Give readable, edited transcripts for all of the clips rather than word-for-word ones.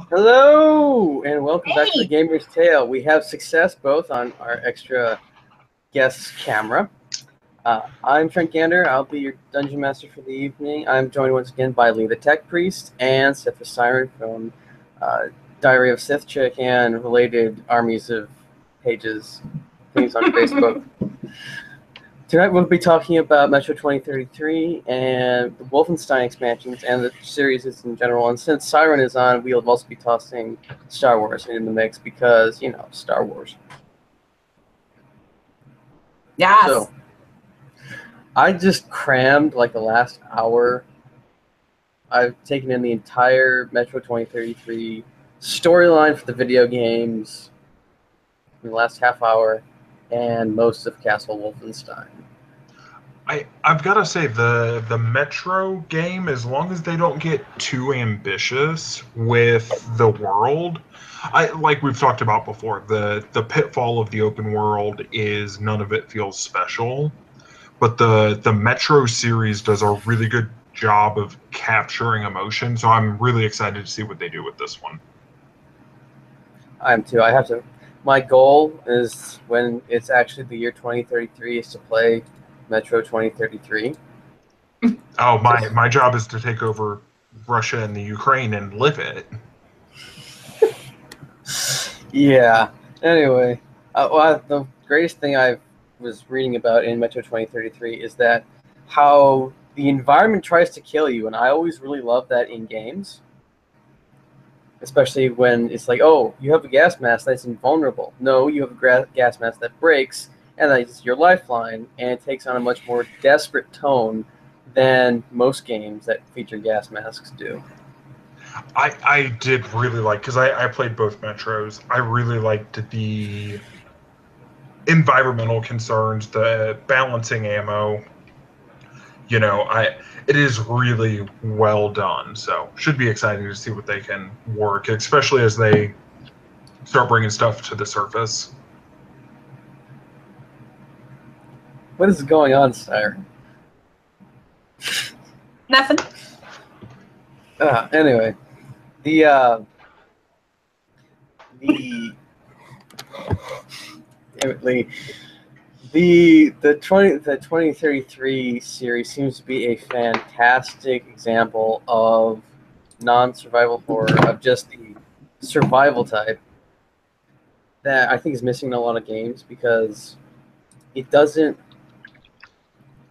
Hello, and welcome back to the Hey! Gamer's Tale. We have success both on our extra guest camera. I'm Trent Gander. I'll be your dungeon master for the evening. I'm joined once again by Lee the Tech Priest and Sith the Siren from uh, Diary of Sith Chick and related armies of pages things on Facebook. Tonight we'll be talking about Metro 2033 and the Wolfenstein expansions and the series in general. And since Siren is on, we'll also be tossing Star Wars in the mix because, Star Wars. Yes. So, I just crammed like the last hour. I've taken in the entire Metro 2033 storyline for the video games in the last half hour and most of Castle Wolfenstein. I've got to say the Metro game, as long as they don't get too ambitious with the world, like we've talked about before, the pitfall of the open world is none of it feels special, but the Metro series does a really good job of capturing emotion. So I'm really excited to see what they do with this one. I am too. My goal is when it's actually the year 2033 is to play Metro 2033. Oh, my job is to take over Russia and the Ukraine and live it. Yeah. Anyway, the greatest thing I was reading about in Metro 2033 is that how the environment tries to kill you, and I always really love that in games. Especially when it's like, oh, you have a gas mask that's invulnerable. No, you have a gas mask that breaks, and that's your lifeline, and it takes on a much more desperate tone than most games that feature gas masks do. I did really like, because I played both Metros, I really liked the environmental concerns, the balancing ammo. It is really well done, so should be exciting to see what they can work, especially as they start bringing stuff to the surface. What is going on, Siren? Nothing. Anyway, the 2033 series seems to be a fantastic example of non-survival horror, of just the survival type that I think is missing in a lot of games because it doesn't.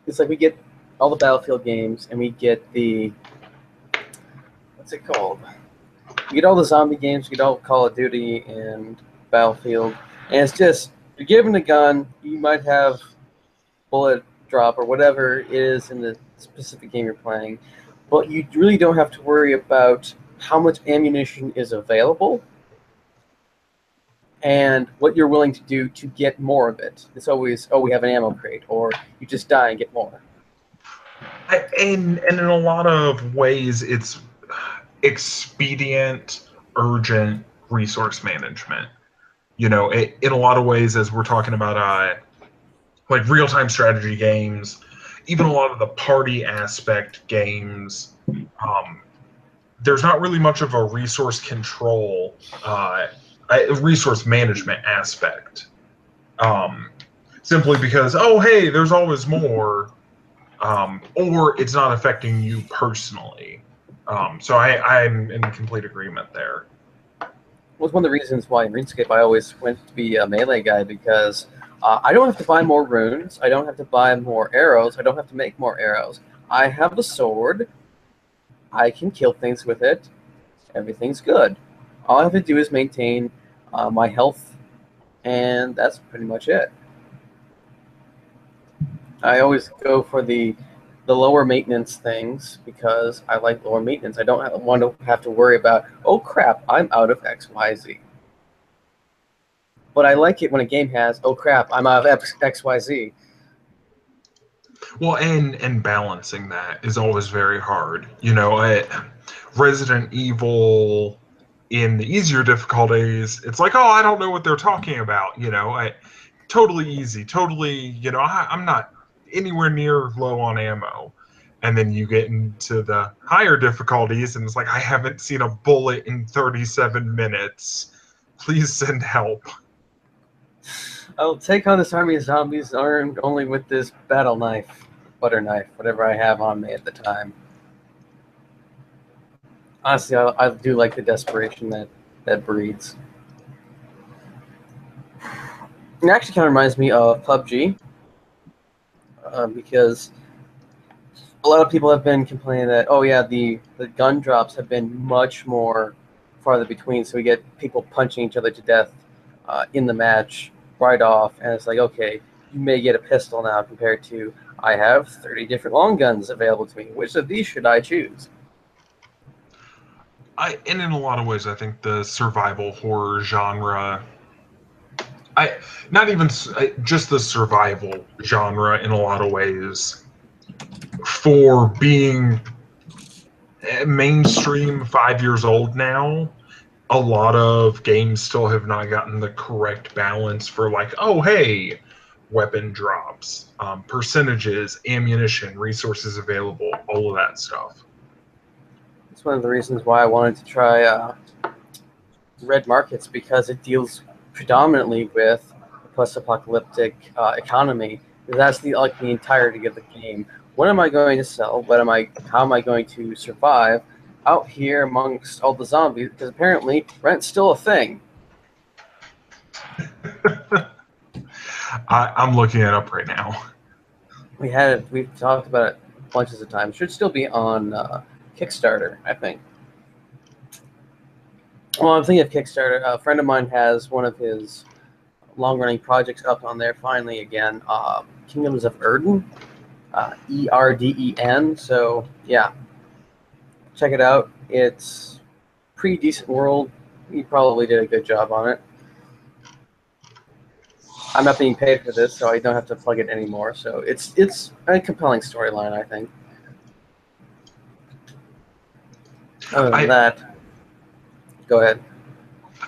It's like we get all the Battlefield games and we get the what's it called? You get all the zombie games, you get all Call of Duty and Battlefield, and it's just you're given a gun, you might have bullet drop or whatever it is in the specific game you're playing, but you really don't have to worry about how much ammunition is available and what you're willing to do to get more of it. It's always, oh, we have an ammo crate, or you just die and get more. And in a lot of ways, it's expedient, urgent resource management. In a lot of ways, as we're talking about like real-time strategy games, even a lot of the party aspect games, there's not really much of a resource control, resource management aspect. Simply because, oh, hey, there's always more, or it's not affecting you personally. So I'm in complete agreement there. Well, it's one of the reasons why in RuneScape I always went to be a melee guy, because I don't have to buy more runes, I don't have to buy more arrows, I don't have to make more arrows. I have a sword, I can kill things with it, everything's good. All I have to do is maintain my health, and that's pretty much it. I always go for the lower maintenance things because I like lower maintenance. I don't want to have to worry about, oh crap, I'm out of XYZ. But I like it when a game has, oh crap, I'm out of XYZ. Well, and balancing that is always very hard. Resident Evil in the easier difficulties, it's like, oh, I don't know what they're talking about. Totally easy, totally. I'm not anywhere near low on ammo. And then you get into the higher difficulties, and it's like, I haven't seen a bullet in 37 minutes. Please send help. I'll take on this army of zombies armed only with this battle knife, butter knife, whatever I have on me at the time. Honestly, I do like the desperation that breeds. It actually kind of reminds me of PUBG, because a lot of people have been complaining that, oh yeah, the gun drops have been much more farther between, so we get people punching each other to death in the match right off, and it's like, okay, you may get a pistol now compared to, I have 30 different long guns available to me. Which of these should I choose? And in a lot of ways, I think the survival horror genre, not even just the survival genre in a lot of ways, for being mainstream 5 years old now, a lot of games still have not gotten the correct balance for, like, oh, hey, weapon drops, percentages, ammunition, resources available, all of that stuff. It's one of the reasons why I wanted to try Red Markets, because it deals predominantly with the post-apocalyptic economy. That's the entirety of the game. What am I going to sell? How am I going to survive out here amongst all the zombies? Because apparently rent's still a thing. I'm looking it up right now. We've talked about it bunches of times. Should still be on Kickstarter, I think. Well, I'm thinking of Kickstarter. A friend of mine has one of his long-running projects up on there finally again. Kingdoms of Erden, Erden. So yeah, check it out. It's pretty decent world. He probably did a good job on it. I'm not being paid for this, so I don't have to plug it anymore. So it's a compelling storyline, I think. Other than that, go ahead.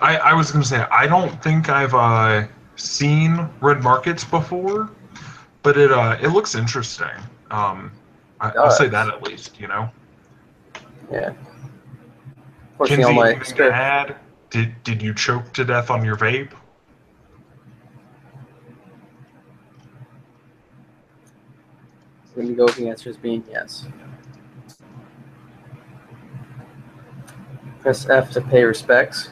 I was going to say, I don't think I've seen Red Markets before, but it looks interesting. I'll say that at least, you know? Yeah. Kinsey, anything to add? Did you choke to death on your vape? When you go with the answers being yes. Press F to pay respects.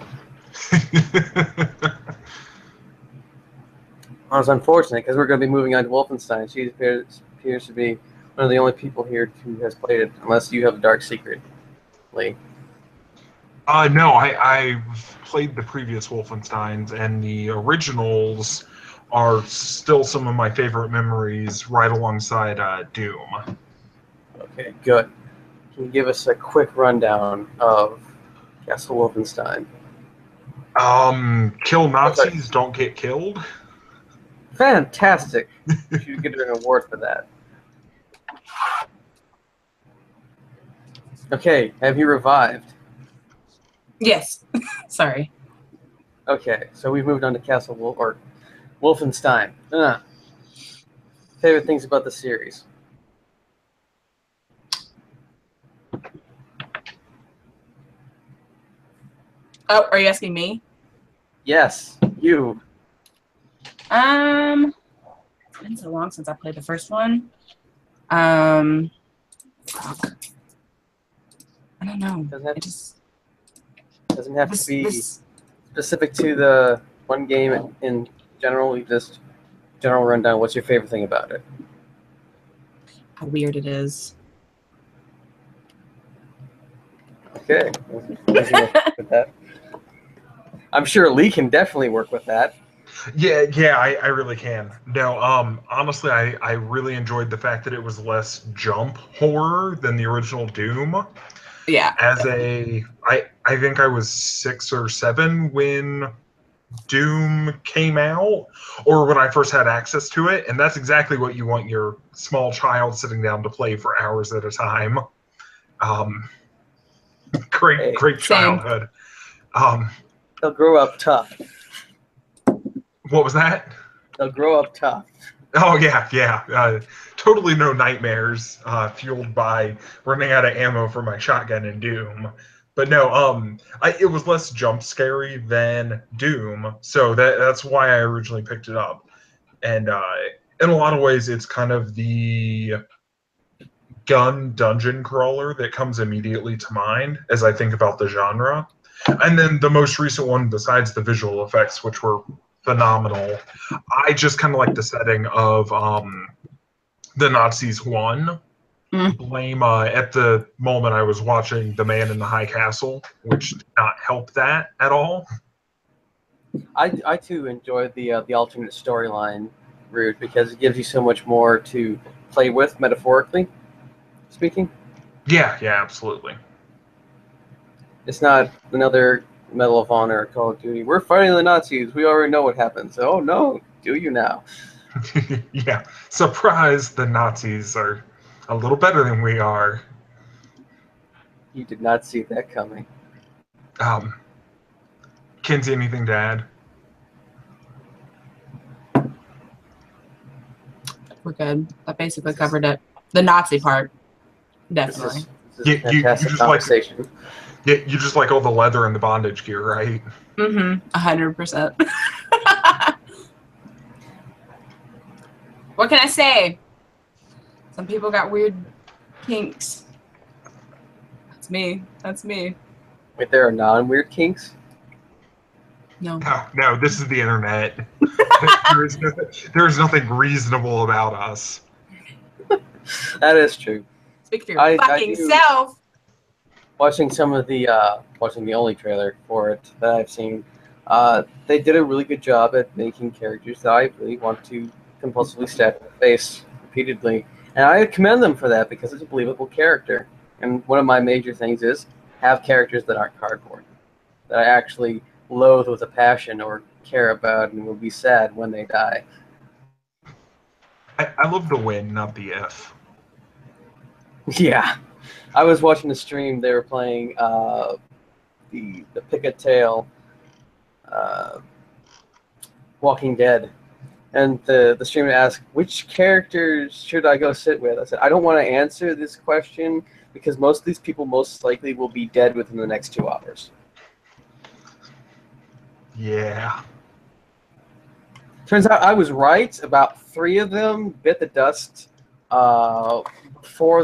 Well, it's unfortunate because we're going to be moving on to Wolfenstein. She appears to be one of the only people here who has played it, unless you have a dark secret, Lee. No, I've played the previous Wolfensteins, and the originals are still some of my favorite memories, right alongside Doom. Okay, good. Can you give us a quick rundown of Castle Wolfenstein? Kill Nazis, don't get killed. Fantastic. You should get an award for that. Okay, have you revived? Yes. Sorry. Okay, so we've moved on to Wolfenstein. Favorite things about the series? Oh, are you asking me? Yes, you. It's been so long since I played the first one. Fuck. I don't know. Doesn't have to be specific to the one game in general. You just general rundown. What's your favorite thing about it? How weird it is. Okay. I'm sure Lee can definitely work with that. Yeah, I really can. No, honestly, I really enjoyed the fact that it was less jump horror than the original Doom. Yeah. I think I was 6 or 7 when Doom came out, or when I first had access to it, and that's exactly what you want your small child sitting down to play for hours at a time. Great childhood. They'll grow up tough. What was that? They'll grow up tough. Oh yeah. totally no nightmares fueled by running out of ammo for my shotgun in Doom. But no, it was less jump scary than Doom, so that's why I originally picked it up. And in a lot of ways, it's kind of the gun dungeon crawler that comes immediately to mind as I think about the genre. And then the most recent one, besides the visual effects, which were phenomenal, I just kind of like the setting of the Nazis won. Blame at the moment I was watching The Man in the High Castle, which did not help that at all. I too enjoy the alternate storyline route because it gives you so much more to play with, metaphorically speaking. Yeah, absolutely. It's not another Medal of Honor or Call of Duty. We're fighting the Nazis. We already know what happens. Oh no, do you now? Yeah, surprise! The Nazis are a little better than we are. You did not see that coming. Kinsey, anything to add? We're good. That basically covered it. The Nazi part, definitely. This is a fantastic conversation. You just like all the leather and the bondage gear, right? 100%. What can I say? Some people got weird kinks. That's me. That's me. Wait, there are non-weird kinks? No. No, this is the internet. there is nothing reasonable about us. That is true. Speak for your fucking self. Watching some of the watching the only trailer for it that I've seen, they did a really good job at making characters that I really want to compulsively stab in the face repeatedly, and I commend them for that because it's a believable character. And one of my major things is have characters that aren't cardboard, that I actually loathe with a passion or care about and will be sad when they die. I love the win, not the if. Yeah. I was watching the stream. They were playing the Pick a Tail Walking Dead. And the streamer asked, which characters should I go sit with? I said, I don't want to answer this question because most of these people most likely will be dead within the next 2 hours. Yeah. Turns out I was right. About 3 of them bit the dust before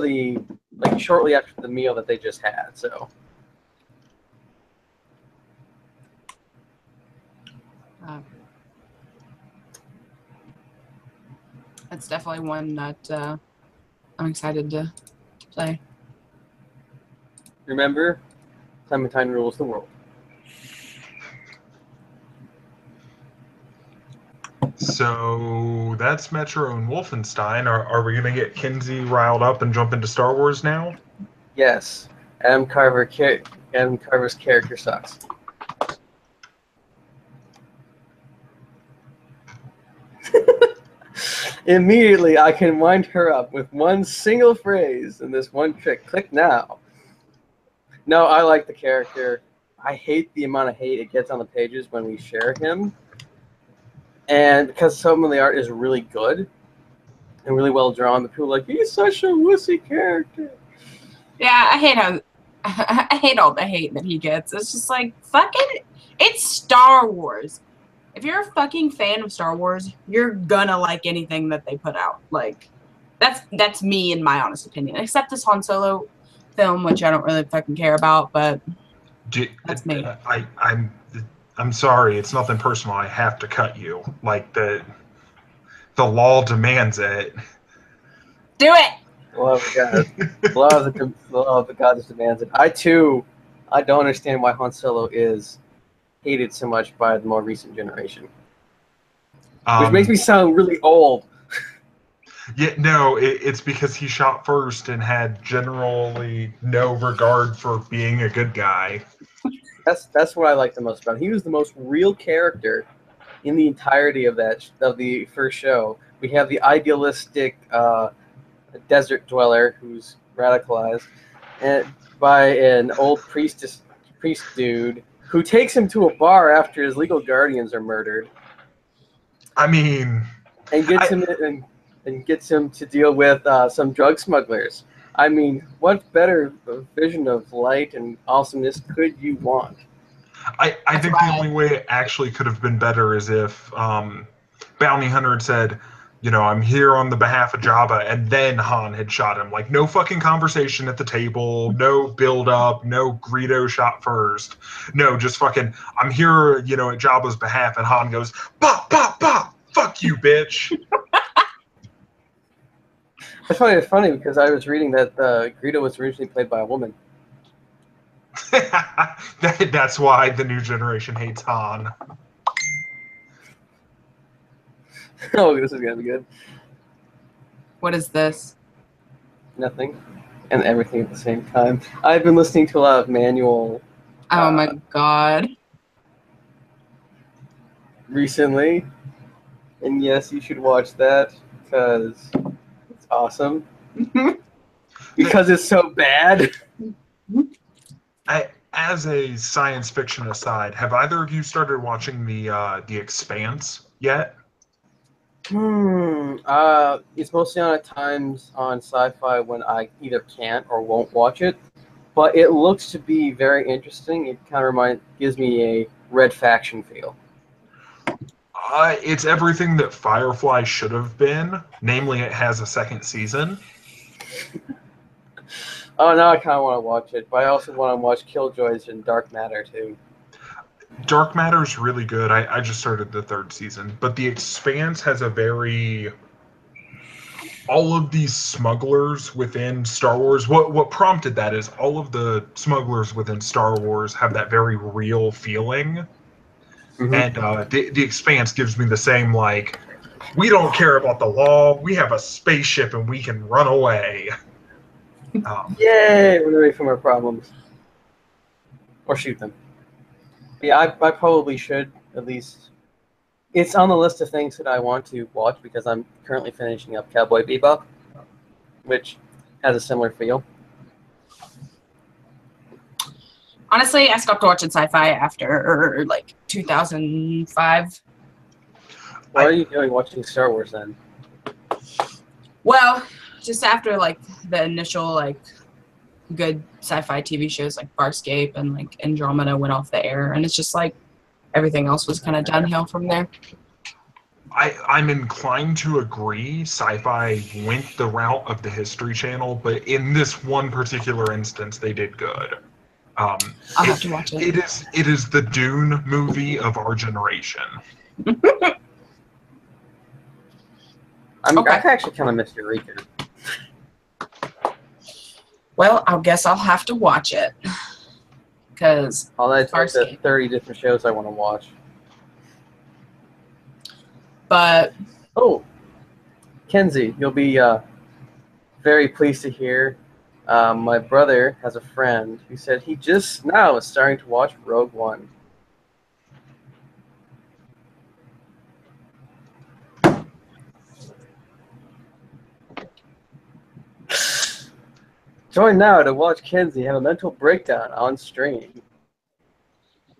shortly after the meal that they just had. So. That's definitely one that I'm excited to play. Remember, Clementine rules the world. So that's Metro and Wolfenstein. Are we going to get Kinsey riled up and jump into Star Wars now? Yes. Adam Carver's character sucks. Immediately, I can wind her up with one single phrase and this one trick. Click now. No, I like the character. I hate the amount of hate it gets on the pages when we share him. And because some of the art is really good and really well drawn, the people are like, he's such a wussy character. Yeah, I hate all the hate that he gets. It's just like, fucking, it's Star Wars. If you're a fucking fan of Star Wars, you're gonna like anything that they put out. Like, that's me in my honest opinion. Except this Han Solo film, which I don't really fucking care about, but that's me. I'm sorry, it's nothing personal. I have to cut you. Like the law demands it. Do it. The law of God. The law of the gods demands it. I don't understand why Han Solo is hated so much by the more recent generation. Which makes me sound really old. Yeah, no, it's because he shot first and had generally no regard for being a good guy. That's what I like the most about him. He was the most real character in the entirety of the first show. We have the idealistic desert dweller who's radicalized by an old priest dude who takes him to a bar after his legal guardians are murdered. I mean, and gets him in. and gets him to deal with some drug smugglers. I mean, what better vision of light and awesomeness could you want? I think the only way it actually could have been better is if Bounty Hunter had said, you know, I'm here on the behalf of Jabba, and then Han had shot him. Like, no fucking conversation at the table, no build up, no Greedo shot first. No, just fucking, I'm here, you know, at Jabba's behalf, and Han goes, bop, bop, bop, fuck you, bitch. It's funny because I was reading that Greedo was originally played by a woman. That's why the new generation hates Han. Oh, this is gonna be good. What is this? Nothing and everything at the same time. I've been listening to a lot of manual Oh my god. recently, and yes, you should watch that because it's awesome. Because it's so bad. As a science fiction aside, have either of you started watching the Expanse yet? It's mostly on at times on sci-fi when I either can't or won't watch it, but it looks to be very interesting. It kind of gives me a Red Faction feel. It's everything that Firefly should have been. Namely, it has a second season. Oh, now I kind of want to watch it, but I also want to watch Killjoys and Dark Matter too. Dark Matter's really good. I just started the third season, but The Expanse has a very... all of these smugglers within Star Wars, what prompted that is all of the smugglers within Star Wars have that very real feeling. Mm-hmm. And the Expanse gives me the same, like, we don't care about the law, we have a spaceship and we can run away. Yay! Run away from our problems. Or shoot them. Yeah, I probably should, at least. It's on the list of things that I want to watch because I'm currently finishing up Cowboy Bebop, which has a similar feel. Honestly, I stopped watching sci-fi after, like, 2005. Why are you doing watching Star Wars then? Well, just after, like, the initial, like, good sci-fi TV shows like Farscape and, like, Andromeda went off the air, and it's just, like, everything else was kind of downhill from there. I'm inclined to agree. Sci-fi went the route of the History Channel, but in this one particular instance, they did good. I'll have to watch it. It is the Dune movie of our generation. I actually kind of missed Eureka. Well, I guess I'll have to watch it. Because All that's the 30 different shows I want to watch. But oh, Kenzie, you'll be very pleased to hear. My brother has a friend who said he just now is starting to watch Rogue One. Join now to watch Kenzie have a mental breakdown on stream.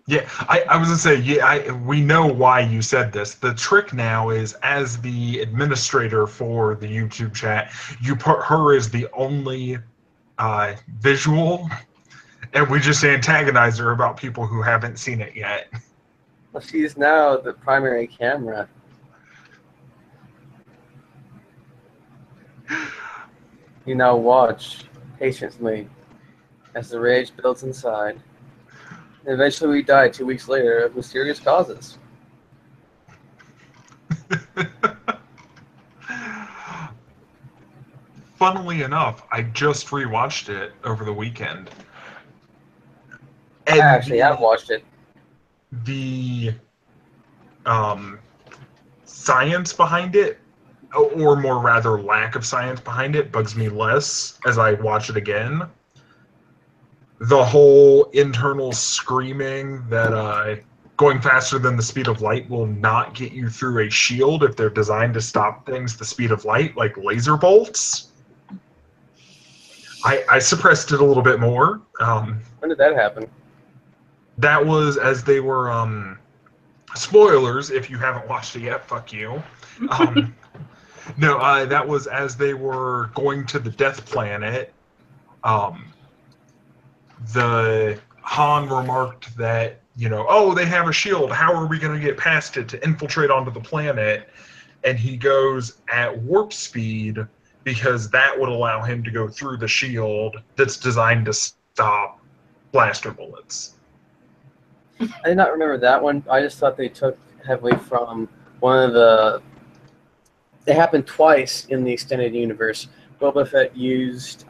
Yeah, I was gonna say, yeah, we know why you said this. The trick now is, as the administrator for the YouTube chat, you put her as the only visual, and we just antagonize her about people who haven't seen it yet. Well, she's now the primary camera. You now watch patiently as the rage builds inside. And eventually we die 2 weeks later of mysterious causes. Funnily enough, I just rewatched it over the weekend. And Actually, I've watched it. The science behind it, or more rather lack of science behind it, bugs me less as I watch it again. The whole internal screaming that going faster than the speed of light will not get you through a shield if they're designed to stop things the speed of light, like laser bolts. I suppressed it a little bit more. When did that happen? That was as they were... spoilers, if you haven't watched it yet, fuck you. No, that was as they were going to the Death Planet. The Han remarked that, oh, they have a shield. How are we going to get past it to infiltrate onto the planet? And he goes at warp speed because that would allow him to go through the shield that's designed to stop blaster bullets. I did not remember that one. I just thought they took heavily from one of the. It happened twice in the extended universe. Boba Fett used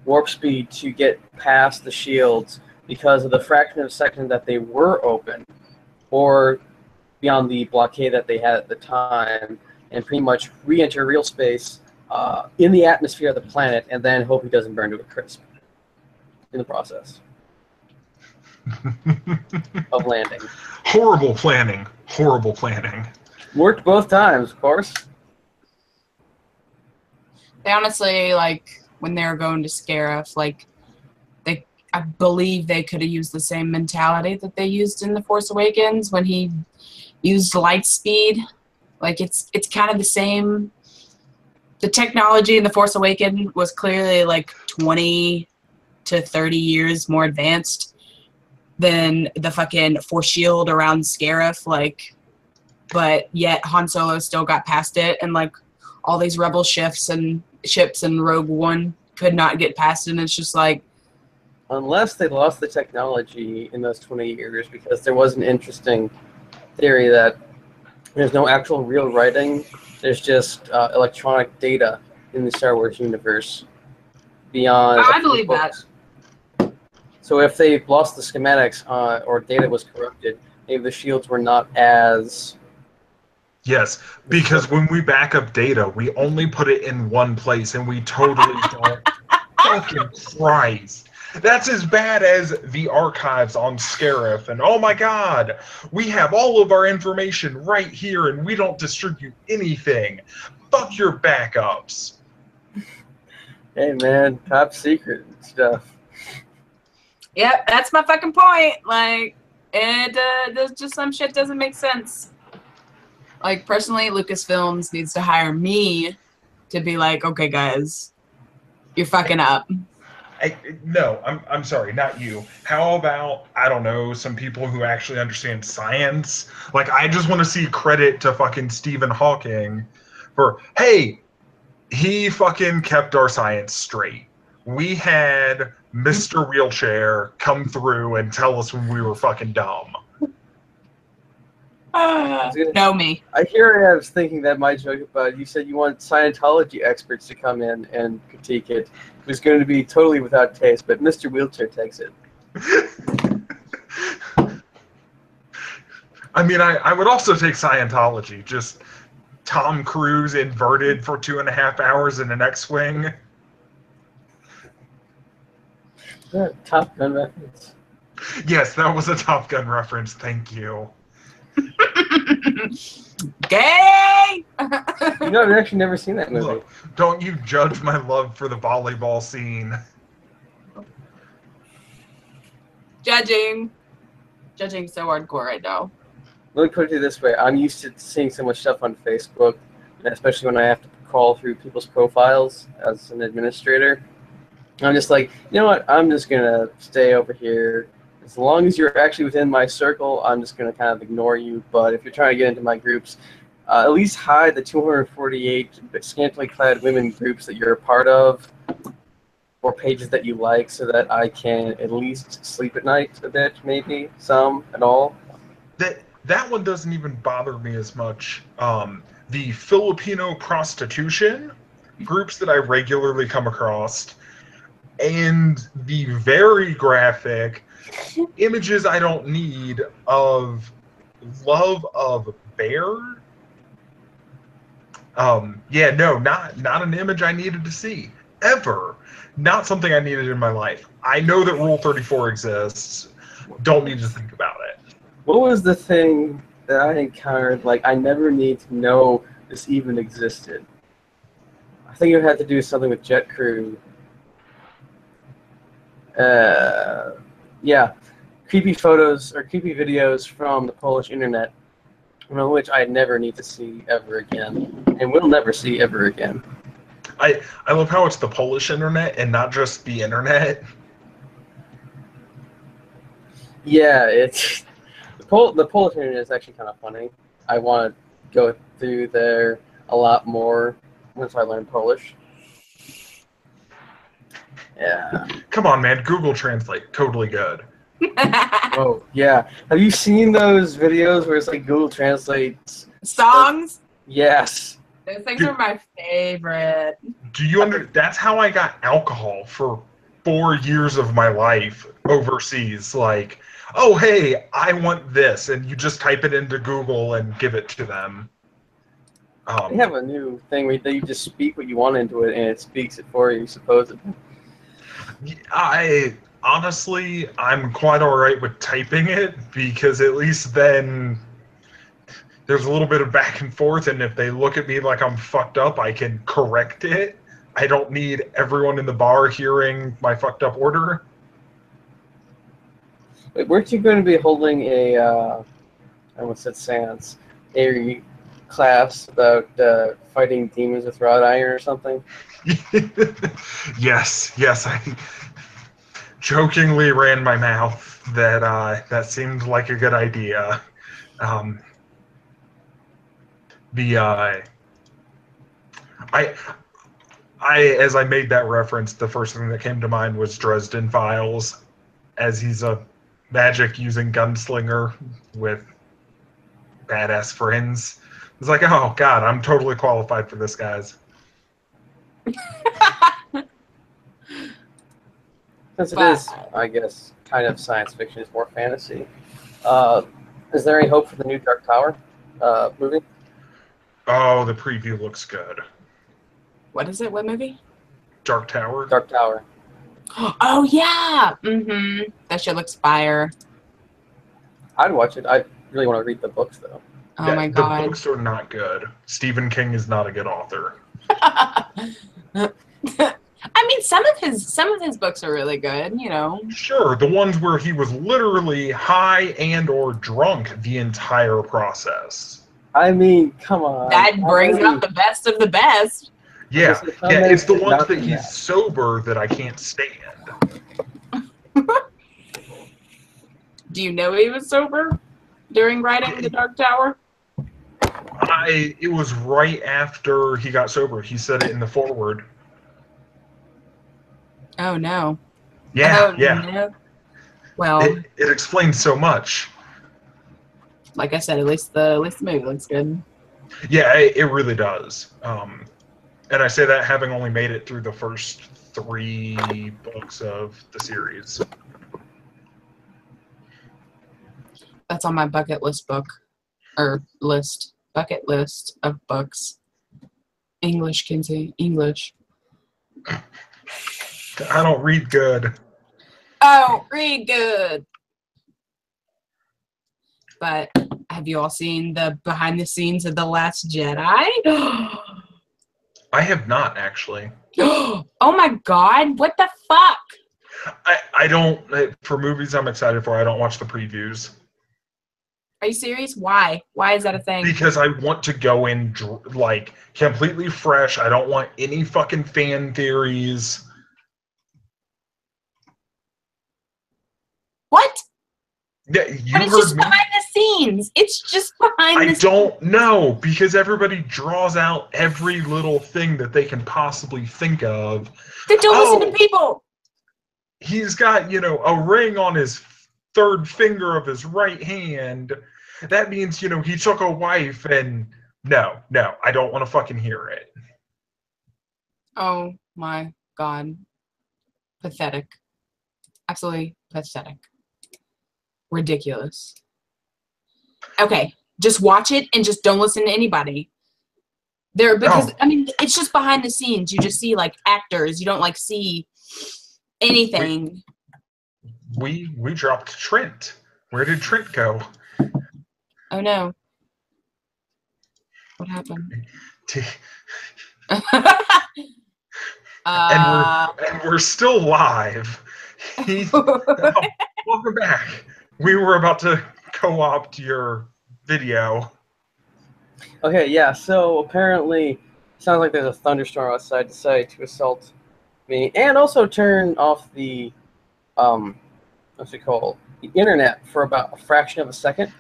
warp speed to get past the shields because of the fraction of a second that they were open, or beyond the blockade that they had at the time, and pretty much re-enter real space in the atmosphere of the planet, and then hope he doesn't burn to a crisp in the process of landing. Horrible planning. Horrible planning. Worked both times, of course. They honestly, like, when they were going to Scarif, like, I believe they could have used the same mentality that they used in The Force Awakens when he used light speed. Like, it's kind of the same. The technology in The Force Awakens was clearly, like, 20 to 30 years more advanced than the fucking Force shield around Scarif, like, but yet Han Solo still got past it, and, like, all these rebel ships and Rogue One could not get past it, and it's just like, unless they lost the technology in those 20 years, because there was an interesting theory that there's no actual real writing, there's just electronic data in the Star Wars universe beyond I believe books. So if they lost the schematics or data was corrupted, maybe the shields were not as... Yes, because when we back up data, we only put it in one place, and we totally don't. Fucking Christ. That's as bad as the archives on Scarif, and oh my god, we have all of our information right here, and we don't distribute anything. Fuck your backups. Hey man, top secret stuff. Yep, that's my fucking point. Like, there's just some shit doesn't make sense. Like, personally, Lucasfilms needs to hire me to be like, okay, guys, you're fucking up. No, I'm sorry, not you. How about, I don't know, some people who actually understand science? Like, I just want to see credit to fucking Stephen Hawking for, hey, he fucking kept our science straight. We had Mr. Wheelchair come through and tell us when we were fucking dumb. Know me. I was thinking that my joke about, you said you want Scientology experts to come in and critique it. It was going to be totally without taste, but Mr. Wheelchair takes it. I mean, I would also take Scientology. Just Tom Cruise inverted for 2.5 hours in an X-Wing. Top Gun reference. Yes, that was a Top Gun reference. Thank you. Gay! You know, I've actually never seen that movie. Look, don't you judge my love for the volleyball scene. Judging so hardcore right now. Let me put it this way. I'm used to seeing so much stuff on Facebook, especially when I have to crawl through people's profiles as an administrator. I'm just like, you know what? I'm just going to stay over here. As long as you're actually within my circle, I'm just going to kind of ignore you. But if you're trying to get into my groups, at least hide the 248 scantily clad women groups that you're a part of, or pages that you like, so that I can at least sleep at night a bit, maybe, some, at all. That one doesn't even bother me as much. The Filipino prostitution groups that I regularly come across, and the very graphic images I don't need of love of bear. Yeah, no, not an image I needed to see ever. Not something I needed in my life. I know that Rule 34 exists. Don't need to think about it. What was the thing that I encountered? Like, I never need to know this even existed. I think it had to do something with Jet Crew. Yeah, creepy photos or creepy videos from the Polish internet which I never need to see ever again, and will never see ever again. I love how it's the Polish internet and not just the internet. Yeah, it's the Polish internet is actually kind of funny. I want to go through there a lot more once I learn Polish. Yeah. Come on, man. Google Translate, totally good. Oh, yeah. Have you seen those videos where it's like Google translates Songs? Yes. Those things are my favorite. Do you That's how I got alcohol for 4 years of my life overseas. Like, oh, hey, I want this. And you just type it into Google and give it to them. They have a new thing where you just speak what you want into it, and it speaks it for you, supposedly. Honestly, I'm quite all right with typing it, because at least then there's a little bit of back and forth, and if they look at me like I'm fucked up, I can correct it. I don't need everyone in the bar hearing my fucked up order. Wait, weren't you going to be holding a, I almost said seance, a class about fighting demons with wrought iron or something? Yes, I jokingly ran my mouth that that seemed like a good idea. As I made that reference, the first thing that came to mind was Dresden Files, as he's a magic-using gunslinger with badass friends. It's like, oh god, I'm totally qualified for this, guys. Since it is, I guess, kind of science fiction, it's more fantasy. Is there any hope for the new Dark Tower movie? Oh, the preview looks good. What is it? What movie? Dark Tower? Dark Tower. Oh, yeah! Mm-hmm. That shit looks fire. I'd watch it. I really want to read the books, though. Oh, my God. The books are not good. Stephen King is not a good author. I mean, some of his books are really good, you know. Sure, the ones where he was literally high and or drunk the entire process. I mean, come on. That brings out the best of the best. Yeah, it's the ones that he's sober that I can't stand. Do you know he was sober during writing The Dark Tower? It was right after he got sober. He said it in the foreword. Oh no. Yeah, oh, yeah. No. Well, it explains so much. Like I said, at least the movie looks good. Yeah, it really does. And I say that having only made it through the first 3 books of the series. That's on my bucket list book. Or list. Bucket list of books. English, Kinsey. English. I don't read good. Oh, read good. But have you all seen the behind the scenes of The Last Jedi? I have not, actually. Oh my god, what the fuck? I don't, for movies I'm excited for, I don't watch the previews. Are you serious? Why? Why is that a thing? Because I want to go in, like, completely fresh. I don't want any fucking fan theories. What? Yeah, but it's just behind the scenes. It's just behind the scenes. I don't know, because everybody draws out every little thing that they can possibly think of. Then don't listen to people. He's got, a ring on his 3rd finger of his right hand. That means, he took a wife, and no, I don't want to fucking hear it. Oh my god. Pathetic. Absolutely pathetic. Ridiculous. Okay, just watch it and just don't listen to anybody. Because I mean, it's just behind the scenes. You just see like actors. You don't like see anything. We dropped Trent. Where did Trent go? Oh no. What happened? And we're still live. Welcome back. We were about to co-opt your video. Okay, yeah. So apparently, sounds like there's a thunderstorm outside. Decided to assault me and also turn off the what's it called? The internet for about a fraction of a second.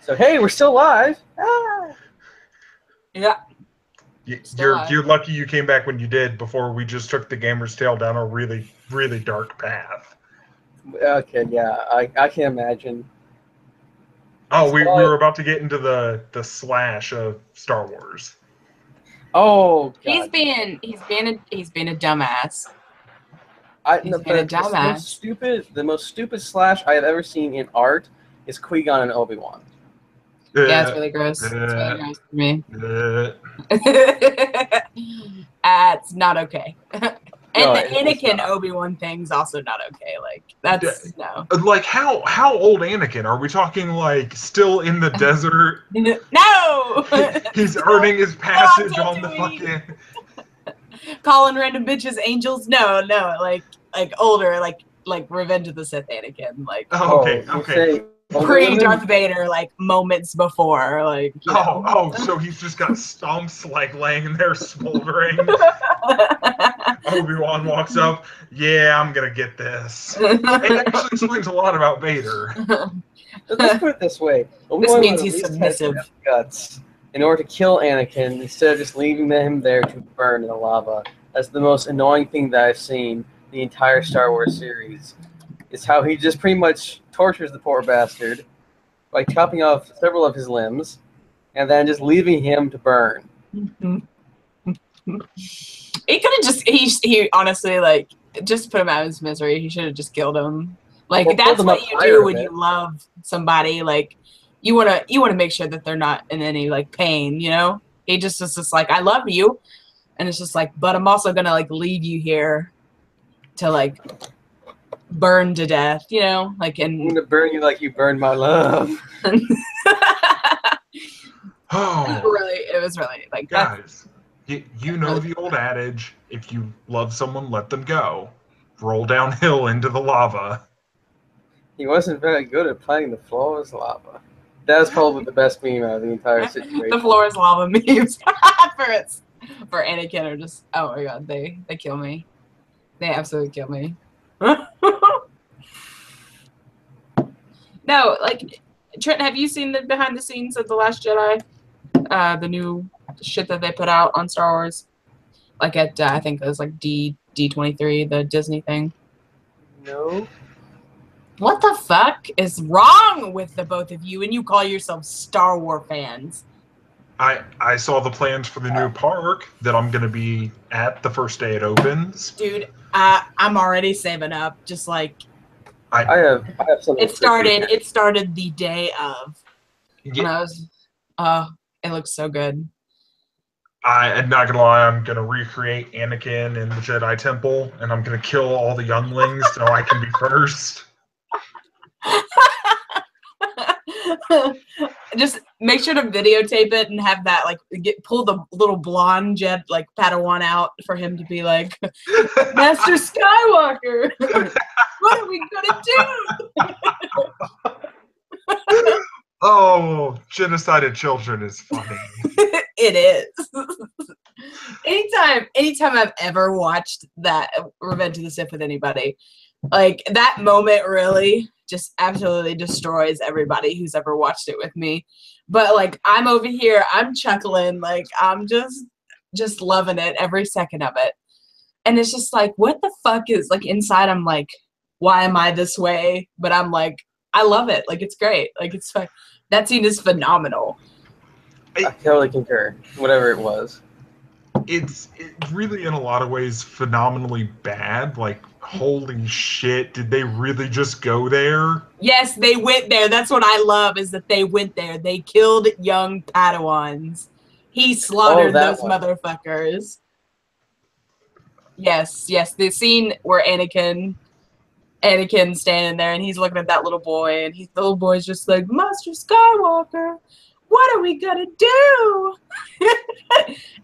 So hey, we're still live. Ah! Yeah. Still alive. You're lucky you came back when you did before we just took the gamer's tail down a really, really dark path. Okay, yeah, I can imagine. Oh, we So, were about to get into the slash of Star Wars. oh He's god, being a dumbass. He's no, being a the most stupid slash I have ever seen in art is Qui-Gon and Obi-Wan. Yeah, it's really gross. It's really gross for me. It's not okay. And No, the it's Anakin not. Obi-Wan thing's also not okay. Like that's no. Like how old Anakin? Are we talking like still in the desert? No. He's earning his passage on the fucking calling random bitches angels. No, like older, like Revenge of the Sith Anakin, like Oh, okay, You okay. say pre Darth Vader, like moments before, like you know. Oh, so he's just got stumps like laying there smoldering. Obi-Wan walks up. Yeah, I'm gonna get this. It actually explains a lot about Vader. Let's put it this way: This Obi-Wan means would at he's least have submissive. enough guts in order to kill Anakin instead of just leaving him there to burn in the lava. That's the most annoying thing that I've seen the entire Star Wars series. Is how he just pretty much tortures the poor bastard by chopping off several of his limbs and then just leaving him to burn. He could have just he honestly like just put him out of his misery. He should have just killed him. Like Well, that's pulled him what up you higher do a when bit. you love somebody. Like you wanna make sure that they're not in any like pain, you know? He just is just like, I love you. And it's just like, but I'm also gonna like leave you here to like burn to death, you know? Like I'm and gonna burn you like you burned my love. Oh, it was really like guys, you know really the old adage: if you love someone, let them go. Roll downhill into the lava. He wasn't very good at playing the floor as lava. That was probably the best meme out of the entire situation. the floor is lava memes for Anakin are just oh my god, they kill me. They absolutely kill me. No, like Trent, have you seen the behind the scenes of The Last Jedi? The new shit that they put out on Star Wars, like at I think it was like D23, the Disney thing. No. What the fuck is wrong with the both of you? And you call yourselves Star Wars fans? I saw the plans for the new park that I'm gonna be at the first day it opens. Dude, I'm already saving up. Just like I have something. it started the day of. Yeah, And I was, it looks so good. I'm not gonna lie, I'm gonna recreate Anakin in the Jedi Temple, and I'm gonna kill all the younglings so I can be first. Just make sure to videotape it and have that like pull the little blonde jet like Padawan out for him to be like Master Skywalker. What are we gonna do? Oh, genocide of children is funny. It is. Anytime I've ever watched that Revenge of the Sith with anybody, like that moment really just absolutely destroys everybody who's ever watched it with me. But like I'm over here, I'm chuckling, like I'm just loving it every second of it. And it's just like, what the fuck is like inside? I'm like, why am I this way? But I'm like, I love it. Like it's great. Like it's fun. That scene is phenomenal. I totally concur. Whatever it was. It's really in a lot of ways phenomenally bad. Like, holy shit, did they really just go there? Yes, they went there. That's what I love is that they went there. They killed young Padawans. He slaughtered those motherfuckers. Yes. The scene where Anakin's standing there and he's looking at that little boy and the little boy's just like, Master Skywalker, what are we gonna do?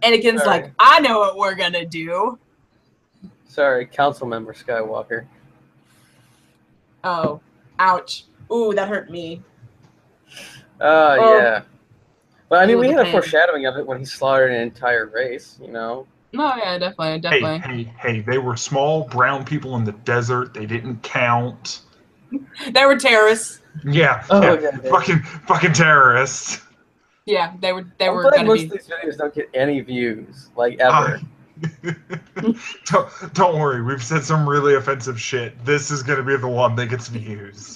Anakin's like, I know what we're gonna do. Sorry, Council Member Skywalker. Oh, ouch. Ooh, that hurt me. Yeah. But I mean, Feel we the had a pain. foreshadowing of it when he slaughtered an entire race, you know? No, yeah, definitely. Hey, they were small brown people in the desert. They didn't count. They were terrorists. Yeah, Oh, yeah, yeah. fucking terrorists. Yeah, they I'm were glad gonna most be. of these videos don't get any views, like, Uh, ever. don't worry, we've said some really offensive shit. This is gonna be the one that gets views.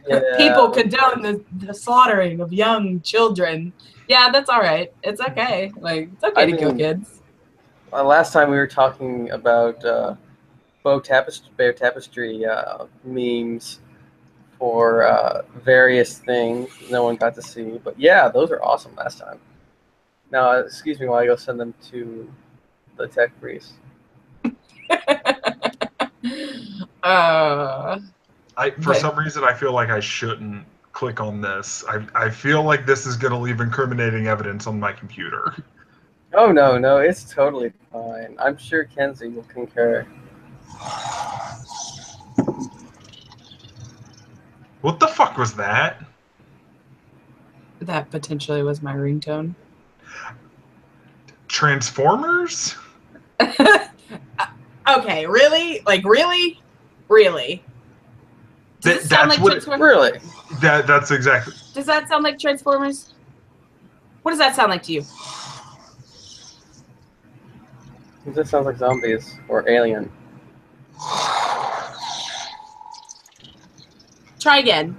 Yeah, People of condone course. the slaughtering of young children. Yeah, that's all right. It's okay. Like, it's okay I to kill mean, kids. last time we were talking about bear tapestry memes for various things no one got to see. But yeah, those are awesome last time. Now, excuse me while I go send them to the tech priest. For some reason, I feel like I shouldn't click on this. I feel like this is gonna leave incriminating evidence on my computer. Oh, no, it's totally fine. I'm sure Kenzie will concur. What the fuck was that? That potentially was my ringtone. Transformers? Okay, really? Like, really? Really? Does it sound like Transformers? Really? That's exactly. Does that sound like Transformers? What does that sound like to you? It just sounds like zombies or alien. Try again.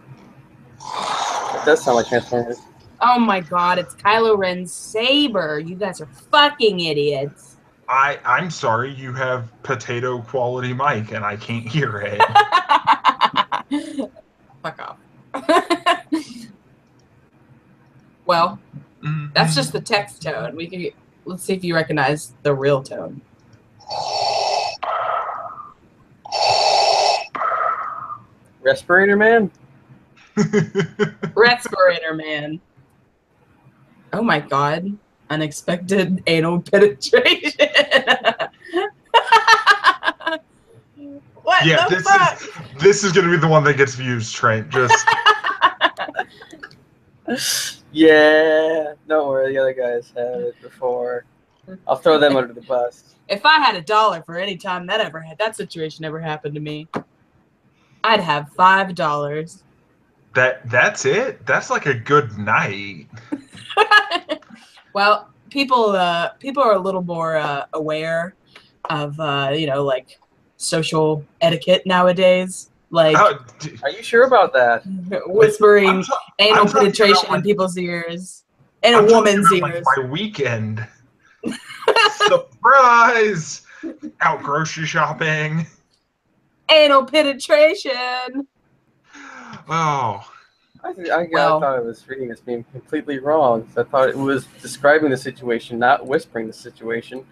It does sound like Transformers. Oh my god, it's Kylo Ren's saber. You guys are fucking idiots. I'm sorry, you have potato quality mic and I can't hear it. Fuck off. Well, that's just the text tone. Let's see if you recognize the real tone. Respirator Man? Respirator Man. Oh my god. Unexpected anal penetration. What Yeah, the fuck? this is gonna be the one that gets views, Trent. Just Yeah. Don't worry, the other guys had it before. I'll throw them under the bus. If I had $1 for any time that situation ever happened to me, I'd have $5. that's it? That's like a good night. Well, people are a little more aware of like social etiquette nowadays. Like Are you sure about that? whispering anal I'm talking penetration about, in people's ears. In a I'm talking woman's about, ears. my weekend. Surprise! Out grocery shopping. Anal penetration. Oh. I Well, thought I was reading this being completely wrong. I thought it was describing the situation, not whispering the situation.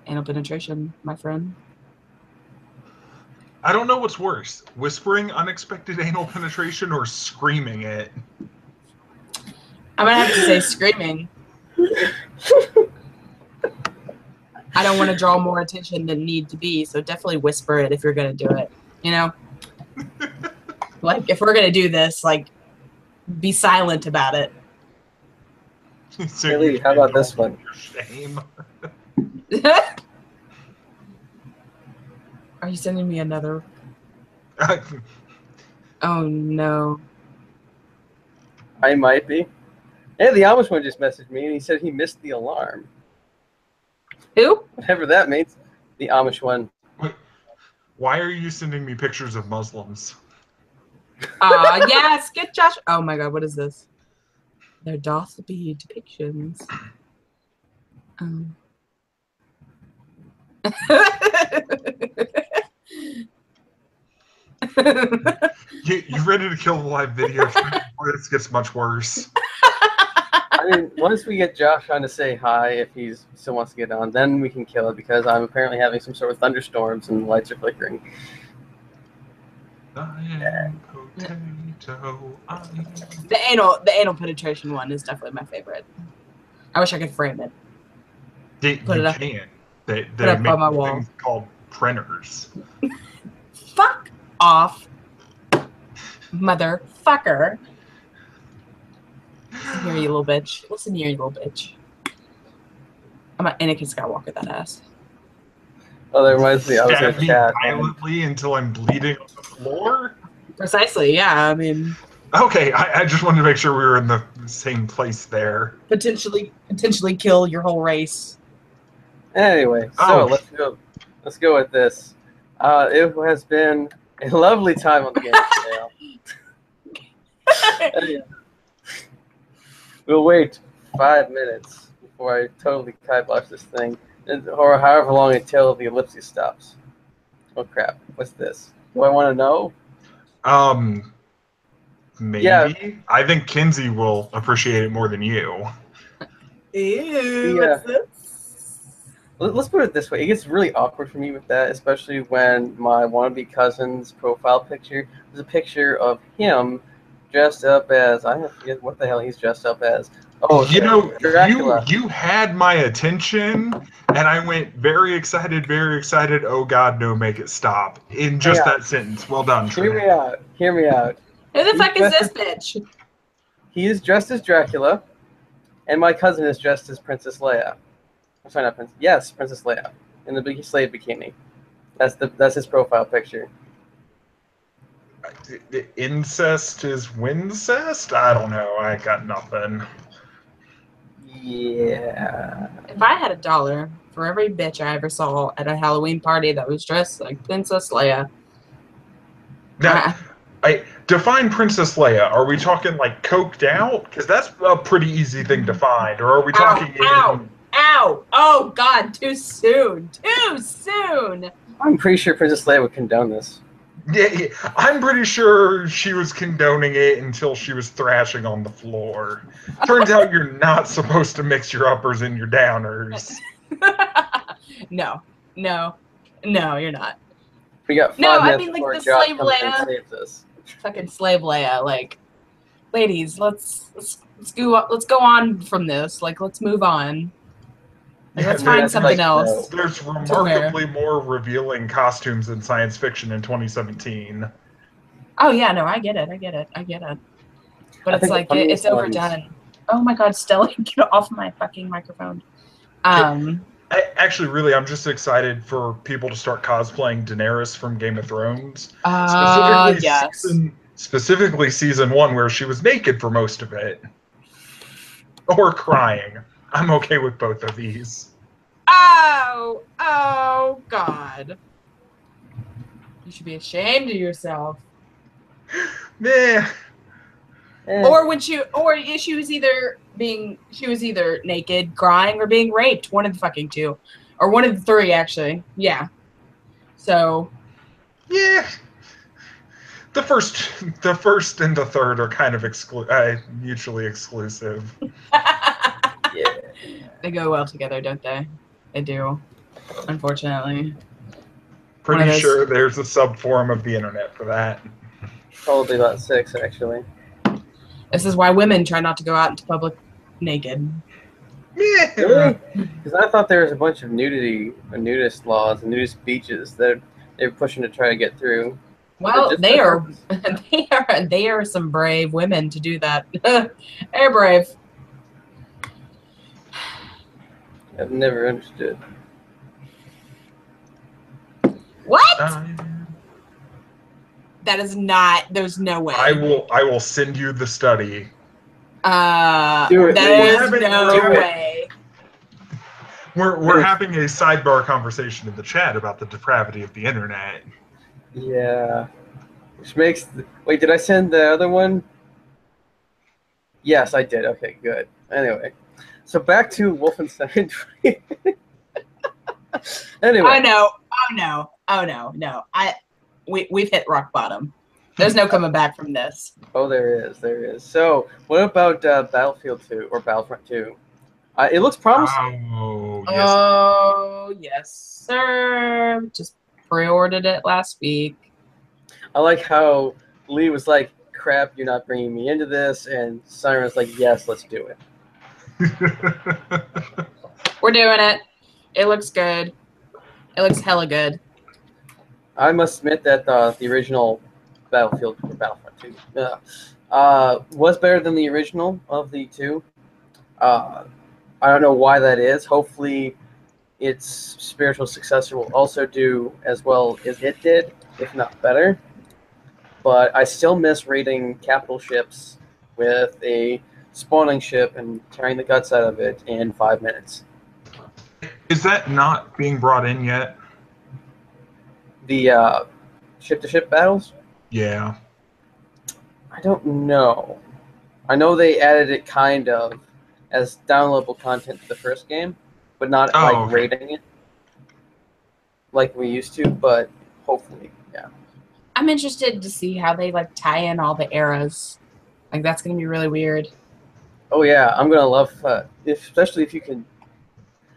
anal penetration, my friend. I don't know what's worse, whispering unexpected anal penetration or screaming it. I'm gonna have to say screaming. I don't want to draw more attention than need to be, so definitely whisper it if you're gonna do it. You know? Like, if we're gonna do this, like, be silent about it. So Haley, how about this one? Shame. Are you sending me another? Oh no. I might be. Hey, the Amish one just messaged me and he said he missed the alarm. Who? Whatever that means. The Amish one. Wait, why are you sending me pictures of Muslims? Yes, get Josh. Oh my god, what is this? There doth be depictions. You ready to kill the live video? This gets much worse. I mean, once we get Josh on to say hi, if he still wants to get on, then we can kill it because I'm apparently having some sort of thunderstorms and the lights are flickering. I am potato. The anal penetration one is definitely my favorite. I wish I could frame it. Put it up. Can. They put up make on my wall. things called printers. Fuck off. Motherfucker. Listen here, you little bitch. Listen here, you little bitch. I'm an Anakin Skywalker, that ass. Oh, that reminds me. I was in a Stab me chat. violently until I'm bleeding on the floor? Precisely, yeah. I mean, Okay, I just wanted to make sure we were in the same place there. potentially kill your whole race. Anyway, so Oh. let's go. Let's go with this. It has been a lovely time on the game trail. We'll wait 5 minutes before I totally kibosh this thing, or however long until the ellipsis stops. Oh crap! What's this? Do I want to know? Maybe. Yeah. I think Kinsey will appreciate it more than you. Ew, Yeah. what's this? Let's put it this way. It gets really awkward for me with that, especially when my wannabe cousin's profile picture is a picture of him dressed up as, I forget what the hell he's dressed up as. Oh, You know, Dracula. you had my attention, and I went very excited, very excited. Oh God, no, make it stop! In just that sentence. Well done, Hear Trent. me out. Hear me out. Who the fuck is this bitch? He is dressed as Dracula, and my cousin is dressed as Princess Leia. I'm sorry, not Princess. Yes, Princess Leia in the big slave bikini. That's his profile picture. Incest is wincest? I don't know. I got nothing. Yeah. If I had $1 for every bitch I ever saw at a Halloween party that was dressed like Princess Leia. Now, I define Princess Leia. Are we talking like coked out? Because that's a pretty easy thing to find. Or are we talking Ow! Oh God, too soon. Too soon. I'm pretty sure Princess Leia would condone this. Yeah, I'm pretty sure she was condoning it until she was thrashing on the floor. Turns out you're not supposed to mix your uppers and your downers. No, you're not. We got 5 No, I minutes mean, like, before the Josh slave comes in Leia. and saves us. Fucking slave Leia. Like, ladies, let's go on from this. Like, let's move on. Like, let's find something else. There's remarkably more revealing costumes in science fiction in 2017. Oh yeah, no, I get it. But it's like it's overdone. Oh my God, Stella, get off my fucking microphone. Actually, really, I'm just excited for people to start cosplaying Daenerys from Game of Thrones. Specifically season 1, where she was naked for most of it. Or crying. I'm okay with both of these. Oh God. You should be ashamed of yourself. Meh. Or she was either naked, crying, or being raped. One of the fucking two. Or one of the three, actually. Yeah. So. Yeah. The first and the third are kind of mutually exclusive. Yeah. They go well together, don't they? They do. Unfortunately. Pretty sure there's a subforum of the internet for that. Probably about 6, actually. This is why women try not to go out into public naked. Yeah. Really? Because I thought there was a bunch of nudist laws and nudist beaches that they're pushing to try to get through. Well, they are some brave women to do that. They're brave. I've never understood. What? That is not. There's no way. I will send you the study. There's no way. We're having a sidebar conversation in the chat about the depravity of the internet. Yeah. Which makes... Wait, did I send the other one? Yes, I did. Okay, good. Anyway. So back to Wolfenstein 3. Anyway. Oh no. We've hit rock bottom. There's no coming back from this. Oh, there is. So, what about Battlefield 2 or Battlefront 2? It looks promising. Oh, yes, sir. Just pre-ordered it last week. I like how Lee was like, crap, you're not bringing me into this, and Siren's like, yes, let's do it. We're doing it. It looks good. It looks hella good. I must admit that the original Battlefield or Battlefront 2. Was better than the original of the two. I don't know why that is. Hopefully, its spiritual successor will also do as well as it did, if not better. But I still miss raiding capital ships with a spawning ship and tearing the guts out of it in 5 minutes. Is that not being brought in yet? The ship-to-ship battles? Yeah. I don't know. I know they added it kind of as downloadable content to the first game, but not like okay. raiding it like we used to, but hopefully, yeah. I'm interested to see how they like tie in all the eras. Like that's gonna be really weird. Oh yeah, I'm gonna love, especially if you can.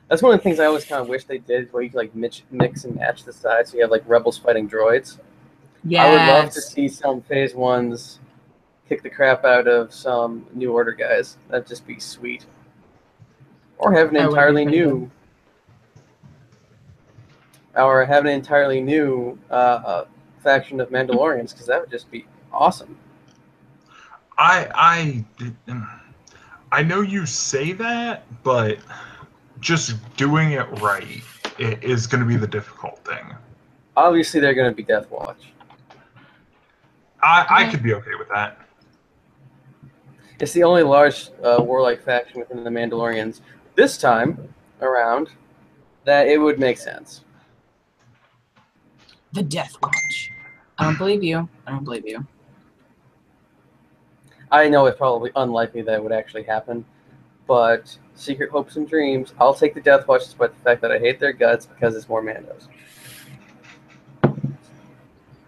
That's one of the things I always kind of wish they did, where you could like mix and match the sides. So you have like rebels fighting droids. Yes. I would love to see some Phase Ones kick the crap out of some New Order guys. That'd just be sweet. Or have an That would be entirely pretty new, or have an entirely new faction of Mandalorians, because that would just be awesome. I know you say that, but just doing it right is going to be the difficult thing. Obviously, they're going to be Death Watch. I could be okay with that. It's the only large warlike faction within the Mandalorians this time around that it would make sense. The Death Watch. I don't believe you. I don't believe you. I know it's probably unlikely that it would actually happen, but secret hopes and dreams. I'll take the Death Watch despite the fact that I hate their guts because it's more Mandos.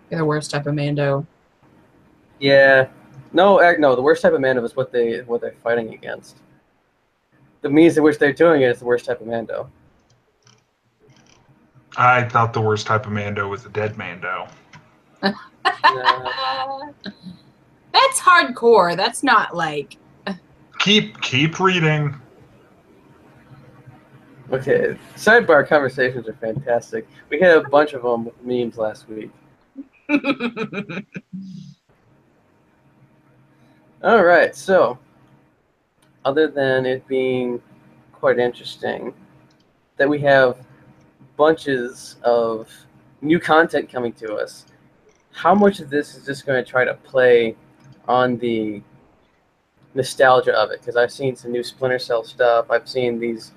You're the worst type of Mando. Yeah. No, the worst type of Mando is what they're fighting against. The means in which they're doing it is the worst type of Mando. I thought the worst type of Mando was a dead Mando. That's hardcore. That's not like. Keep reading. Okay, sidebar conversations are fantastic. We had a bunch of them with memes last week. All right, so other than it being quite interesting that we have bunches of new content coming to us, how much of this is just going to try to play on the nostalgia of it? Because I've seen some new Splinter Cell stuff. I've seen these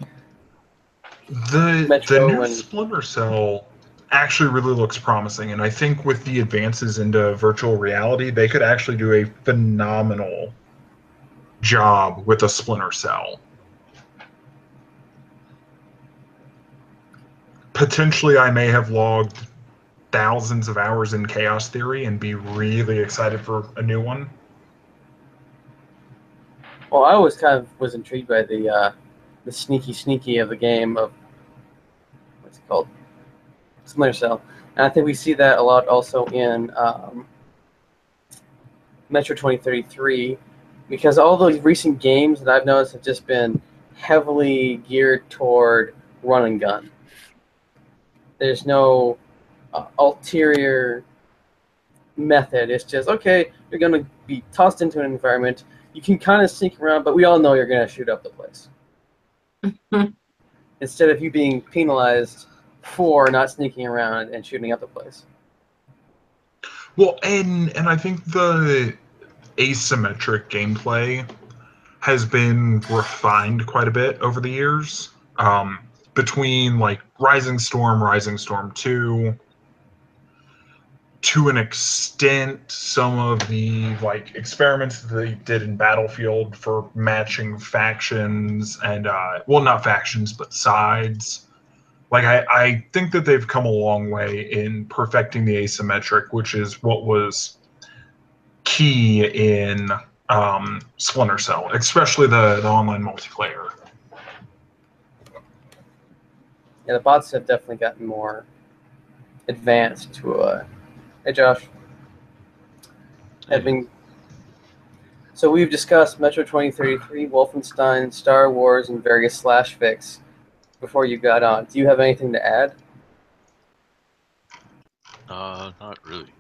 the new Splinter Cell actually really looks promising, and I think with the advances into virtual reality, they could actually do a phenomenal job with a Splinter Cell. Potentially, I may have logged thousands of hours in Chaos Theory and be really excited for a new one. Well, I always kind of was intrigued by the sneaky of the game of what's it called, Splinter Cell, and I think we see that a lot also in Metro 2033, because all those recent games that I've noticed have just been heavily geared toward run and gun. There's no ulterior method. It's just, okay, you're going to be tossed into an environment. You can kind of sneak around, but we all know you're going to shoot up the place. Instead of you being penalized for not sneaking around and shooting up the place. Well, and I think the asymmetric gameplay has been refined quite a bit over the years. Between like Rising Storm 2, to an extent, some of the like experiments that they did in Battlefield for matching factions and well, not factions but sides. Like I think that they've come a long way in perfecting the asymmetric, which is what was key in Splinter Cell, especially the online multiplayer. Yeah, the bots have definitely gotten more advanced to Hey Josh. So we've discussed Metro 2033, Wolfenstein, Star Wars, and various slash fics before you got on. Do you have anything to add? Not really.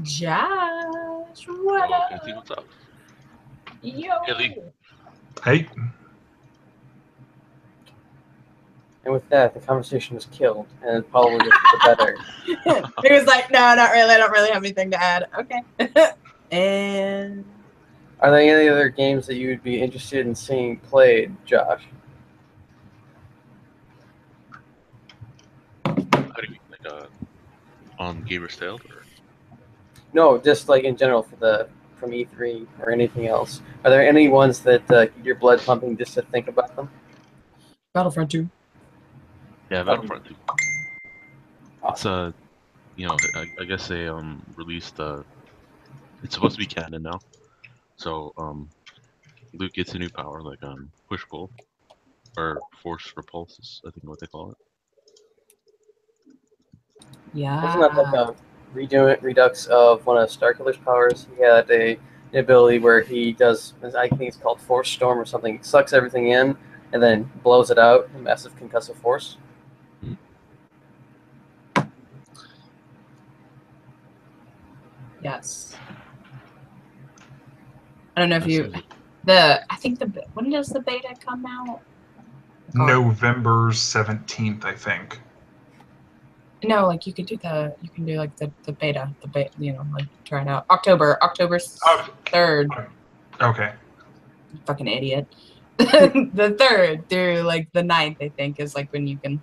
Josh, what Oh, up? can I see what's up? Yo. Hey, Lee. Hey, And with that, the conversation was killed, and it probably was for the better. He was like, no, not really. I don't really have anything to add. Okay. And Are there any other games that you would be interested in seeing played, Josh? How do you mean, like on Gamer's Tale or? No, just like in general from E3 or anything else. Are there any ones that get your blood pumping just to think about them? Battlefront 2. Yeah, Battlefront 2. Awesome. It's you know, I guess they released it's supposed to be canon now. So Luke gets a new power like push pull or force repulses, I think what they call it. Yeah. Wasn't that like a redux of one of Starkiller's powers? He had an ability where he does, I think it's called Force Storm or something. He sucks everything in and then blows it out in massive concussive force. Yes. I don't know if That you seems like- I think when does the beta come out? November 17th, I think. No, like you can do like the beta, you know, like try it out. October Oh, 3rd. okay. Fucking idiot. The 3rd through like the 9th, I think, is like when you can,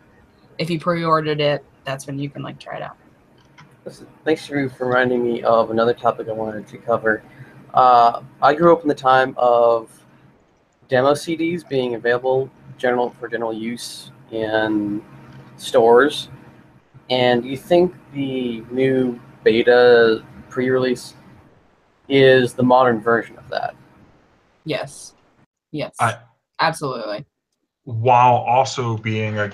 if you pre-ordered it, that's when you can like try it out. Listen, thanks for reminding me of another topic I wanted to cover. I grew up in the time of demo CDs being available for general use in stores. And you think the new beta pre-release is the modern version of that? Yes. Yes. I- Absolutely. While also being a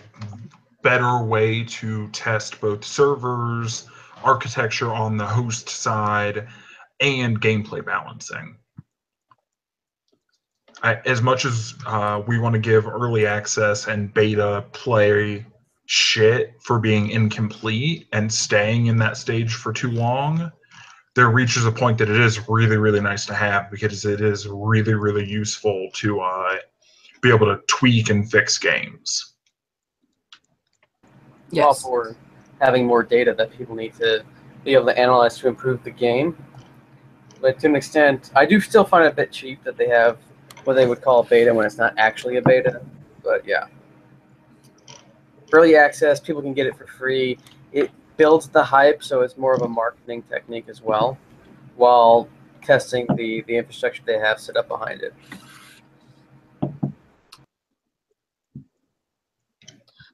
better way to test both servers, architecture on the host side, and gameplay balancing. As much as we want to give early access and beta play shit for being incomplete and staying in that stage for too long, there reaches a point that it is really, really nice to have because it is really, really useful to be able to tweak and fix games. Well, Yes. for having more data that people need to be able to analyze to improve the game. But to an extent, I do still find it a bit cheap that they have what they would call a beta when it's not actually a beta. But yeah. Early access, people can get it for free. It builds the hype, so it's more of a marketing technique as well, while testing the infrastructure they have set up behind it.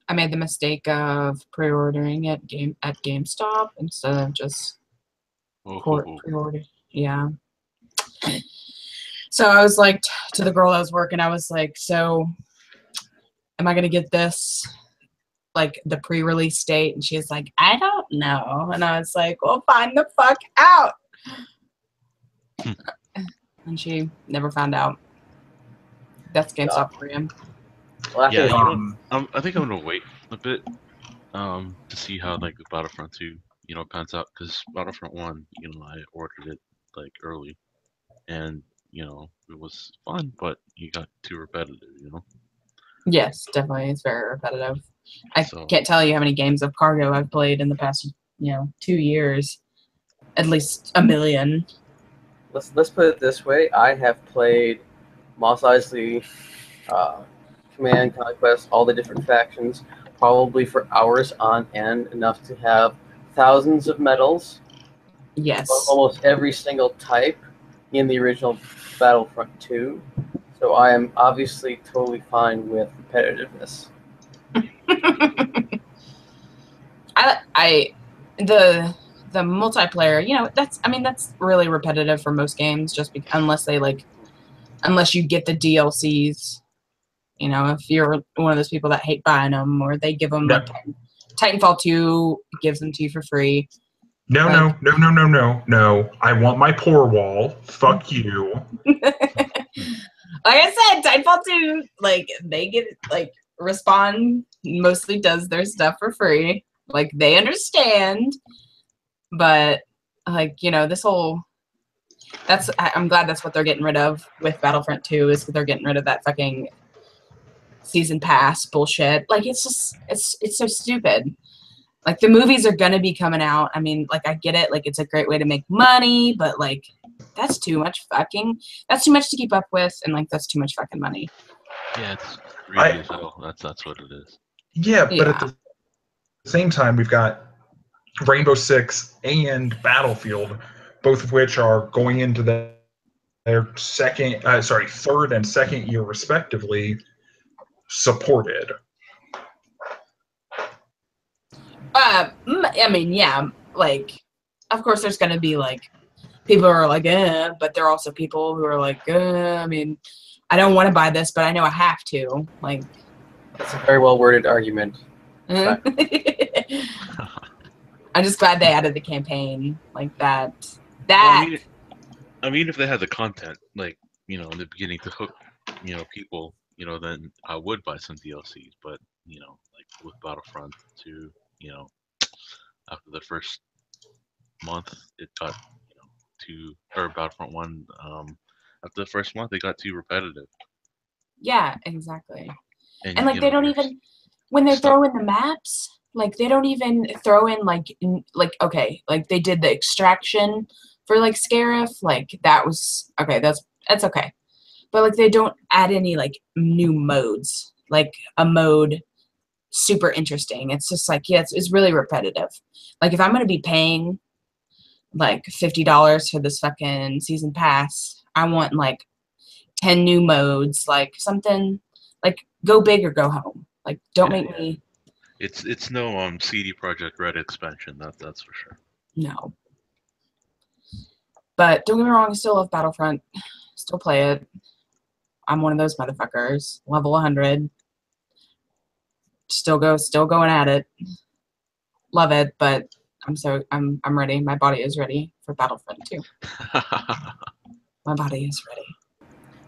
I made the mistake of pre-ordering at GameStop instead of just pre-ordered. Yeah. So I was like to the girl I was working, I was like, so am I gonna get this like the pre-release date? And she's like, I don't know. And I was like, well, find the fuck out. And she never found out. That's GameStop for him. Well, Yeah, Um, I think I'm gonna wait a bit to see how like Battlefront 2 pans out because Battlefront 1 I ordered it like early and it was fun but you got too repetitive. Yes, definitely. It's very repetitive. I So- can't tell you how many games of Cargo I've played in the past 2 years. At least a million. let's put it this way: I have played Mos Eisley, Command, Conquest, all the different factions, probably for hours on end, enough to have thousands of medals, Yes. almost every single type in the original Battlefront 2. So I am obviously totally fine with competitiveness. The multiplayer, that's really repetitive for most games, just unless you get the DLCs. If you're one of those people that hate buying them, or they give them like Titanfall 2 gives them to you for free. No. I want my poor wall. Fuck you. Like I said, Titanfall 2, like they get Respawn mostly does their stuff for free. Like they understand, but like, you know, this whole, I'm glad that's what they're getting rid of with Battlefront 2 is they're getting rid of that fucking season pass bullshit. Like, it's just, it's so stupid. Like, the movies are gonna be coming out. I mean, like, I get it. Like, it's a great way to make money, but, like, that's too much to keep up with, and, like, that's too much fucking money. Yeah, it's greedy as hell. That's what it is. Yeah, but at Yeah. the same time, we've got Rainbow Six and Battlefield, both of which are going into their third and second year respectively, supported. I mean, yeah, like, of course there's gonna be, like, people who are like, but there are also people who are like, I mean, I don't want to buy this, but I know I have to. Like, That's a very well worded argument. I'm just glad they added the campaign like that. Well, I mean, if they had the content, like, you know, in the beginning to hook, you know, people, you know, then I would buy some DLCs. But, you know, like with Battlefront 2, you know, after the first month, it got, you know, or Battlefront 1, after the first month, it got too repetitive. Yeah, exactly. And like, you they know, don't even, when they throw in the maps, like, they don't even throw in, like, okay, like, they did the extraction for, like, Scarif, like, that was, okay, that's okay. But, like, they don't add any, like, new modes, like, a mode super interesting. It's just, like, yeah, it's really repetitive. Like, if I'm going to be paying, like, $50 for this fucking season pass, I want, like, 10 new modes, like, something, like, go big or go home. Like, don't make me... It's no CD Projekt Red expansion, that's for sure. No. But don't get me wrong, I still love Battlefront. Still play it. I'm one of those motherfuckers. Level 100. Still going at it. Love it, but I'm ready. My body is ready for Battlefront 2. My body is ready.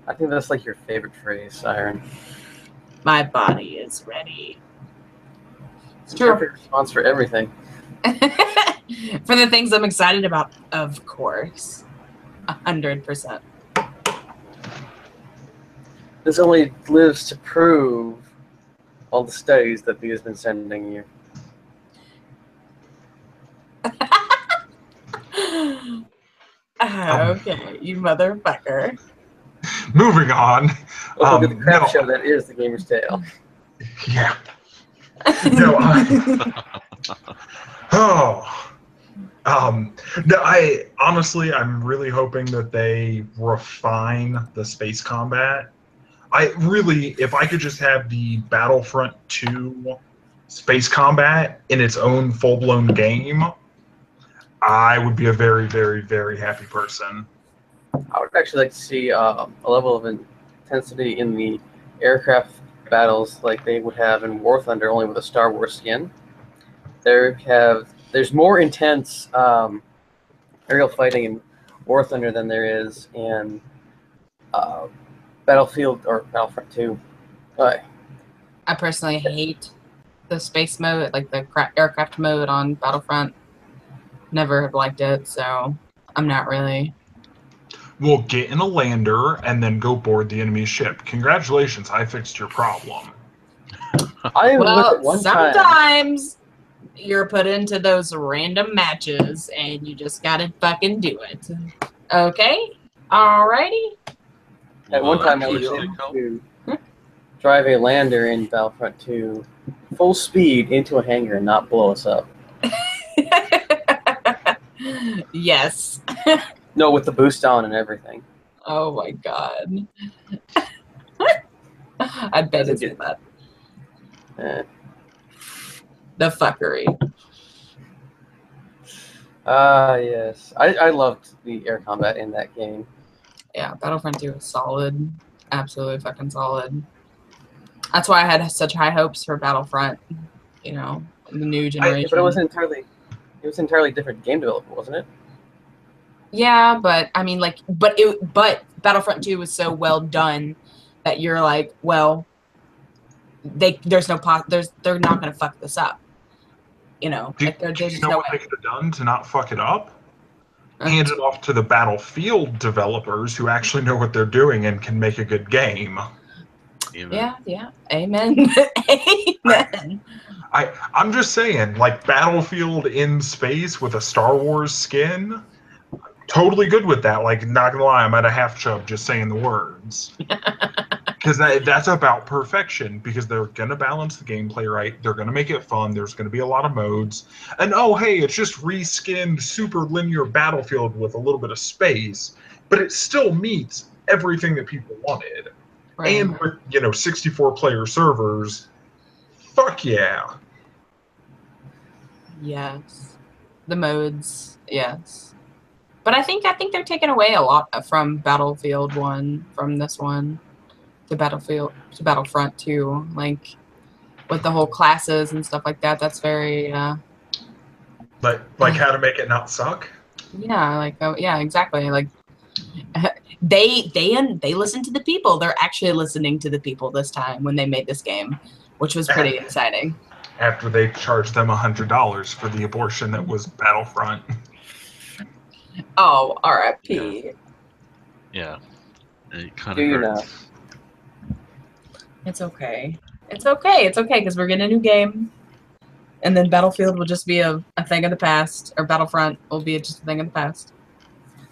I think that's like your favorite phrase, Siren. My body is ready. It's a perfect response for everything. For the things I'm excited about, of course. 100%. This only lives to prove all the studies that B has been sending you. Okay, you motherfucker. Moving on. Look at the crap show that is The Gamer's Tale. Yeah. No, no, I'm really hoping that they refine the space combat. If I could just have the Battlefront 2 space combat in its own full-blown game, I would be a very, very, very happy person. I would actually like to see a level of intensity in the aircraft battles like they would have in War Thunder, only with a Star Wars skin. There's more intense aerial fighting in War Thunder than there is in Battlefield or Battlefront 2. I personally hate the space mode, like the aircraft mode on Battlefront. Never have liked it, so I'm not really. We'll get in a lander and then go board the enemy ship. Congratulations, I fixed your problem. Sometimes you're put into those random matches and you just gotta fucking do it. Okay? Alrighty? At one time, I was able to drive a lander in Battlefront 2 full speed into a hangar and not blow us up. Yes. No, with the boost on and everything. Oh my god. I bet it's that. The fuckery. Yes. I loved the air combat in that game. Yeah, Battlefront 2 is solid. Absolutely fucking solid. That's why I had such high hopes for Battlefront, you know, the new generation. But it was entirely different game developer, wasn't it? Yeah, but I mean, like, but Battlefront 2 was so well done that you're like, well, they're not gonna fuck this up, you know. Do there's you know what they could have done to not fuck it up? hand it off to the Battlefield developers who actually know what they're doing and can make a good game. Amen. Yeah. Amen. Amen. I'm just saying, like, Battlefield in space with a Star Wars skin, totally good with that. Like, not gonna lie, I'm at a half chub just saying the words. Because that's about perfection, because they're going to balance the gameplay right. They're going to make it fun. There's going to be a lot of modes. And, oh, hey, it's just reskinned super linear Battlefield with a little bit of space, but it still meets everything that people wanted. Right. And with, 64-player servers, fuck yeah. Yes. The modes, yes. But I think they're taking away a lot from Battlefield 1, from this one to Battlefront 2, like with the whole classes and stuff like that. That's very Like how to make it not suck? yeah, like yeah, exactly. Like they listen to the people. They're actually listening to the people this time when they made this game, which was pretty exciting. After they charged them $100 for the abortion that was Battlefront. Oh, RIP. Yeah. It kind Do of you hurts. It's okay. It's okay because we're getting a new game. And then Battlefield will just be a thing of the past, or Battlefront will be just a thing of the past.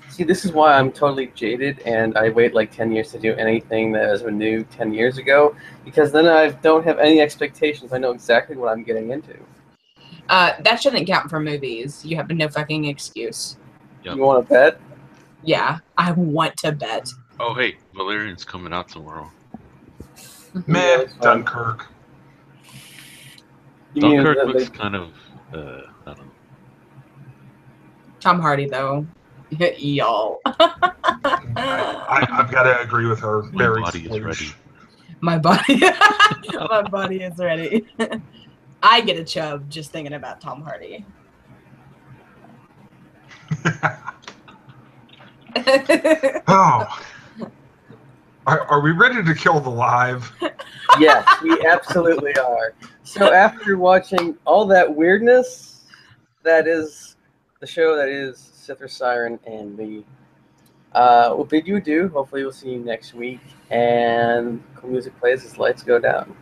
See, this is why I'm totally jaded, and I wait like 10 years to do anything that was new 10 years ago, because then I don't have any expectations. I know exactly what I'm getting into. That shouldn't count for movies. You have no fucking excuse. Yep. You want to bet? Yeah, I want to bet. Oh, hey, Valerian's coming out tomorrow. Meh, it's fine. Dunkirk. You mean Dunkirk that looks they- kind of, I don't know. Tom Hardy, though. Y'all. I've got to agree with her. My Very body is sploosh. ready. My body. My body is ready. I get a chub just thinking about Tom Hardy. Oh. Are we ready to kill the live? Yes, we absolutely are. So after watching all that weirdness, that is the show that is Sithra Siren and me. We'll bid you adieu. Hopefully we'll see you next week. And cool music plays as lights go down.